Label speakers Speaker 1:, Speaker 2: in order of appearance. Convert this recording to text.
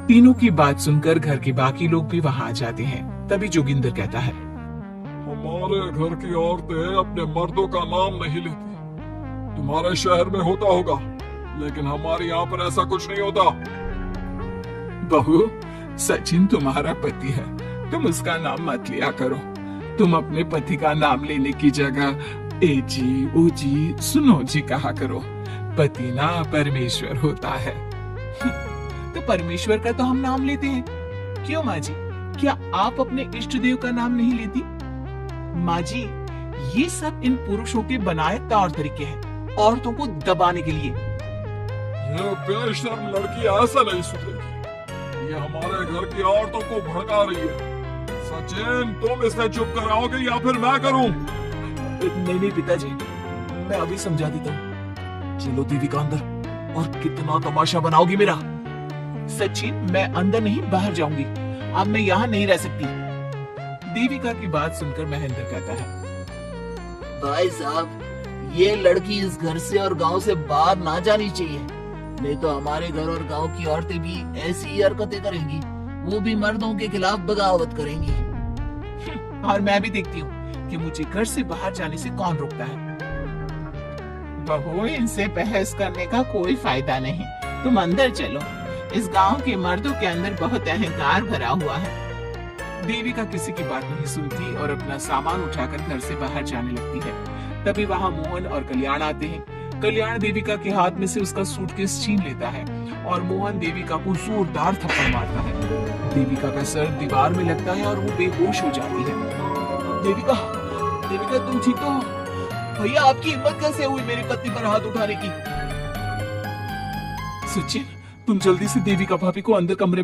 Speaker 1: तीनों की बात सुनकर घर के बाकी लोग भी वहां आ जाते हैं। तभी जोगिंदर कहता है,
Speaker 2: हमारे घर की औरतें अपने मर्दों का नाम नहीं लेती। तुम्हारे शहर में होता होगा, लेकिन हमारे यहाँ पर ऐसा कुछ नहीं होता।
Speaker 1: बहू, सचिन तुम्हारा पति है, तुम उसका नाम मत लिया करो। तुम अपने पति का नाम लेने की जगह ए जी, ओ जी, सुनो जी कहा करो। पति ना परमेश्वर होता है। तो परमेश्वर का तो हम नाम लेते हैं। क्यों माँ जी, क्या आप अपने इष्ट देव का नाम नहीं लेती? माँ जी, ये सब इन पुरुषों के बनाए तौर तरीके हैं, औरतों को दबाने के लिए।
Speaker 2: ये बेशर्म लड़की ऐसा नहीं सुधरेगी। ये हमारे घर की औरतों को भड़का रही है। सचिन, तुम इसे चुप कराओगे या फिर मैं करूं?
Speaker 1: नहीं पिताजी, मैं अभी समझा देता हूँ। चलो देविका अंदर, और कितना तमाशा बनाओगी मेरा। सचिन, मैं अंदर नहीं बाहर जाऊंगी। अब मैं यहाँ नहीं रह सकती। देविका की बात सुनकर महेंद्र कहता है,
Speaker 3: भाई साहब, ये लड़की इस घर से और गांव से बाहर ना जानी चाहिए, नहीं तो हमारे घर और गांव की औरतें भी ऐसी ही हरकतें करेंगी। वो भी मर्दों के खिलाफ बगावत करेंगी।
Speaker 1: और मैं भी देखती हूँ कि मुझे घर से बाहर जाने से कौन रोकता है। बहू, इनसे बहस करने का कोई फायदा नहीं। तुम अंदर चलो। इस गांव के मर्दों के अंदर बहुत अहंकार भरा हुआ है। देविका किसी की बात नहीं सुनती और अपना सामान उठाकर घर से बाहर जाने लगती है। तभी वहाँ मोहन और कल्याण आते हैं। कल्याण देविका के हाथ में से उसका सूटकेस छीन लेता है और मोहन देविका को जोरदार थप्पड़ मारता है। देविका का सर दीवार में लगता है और वो बेहोश हो जाती है। देविका, देविका तुम ठीक हो? भैया, आपकी हिम्मत कैसे हुई मेरी पत्नी पर हाथ उठाने की? सचिन, तुम जल्दी से देविका भाभी को अंदर कमरे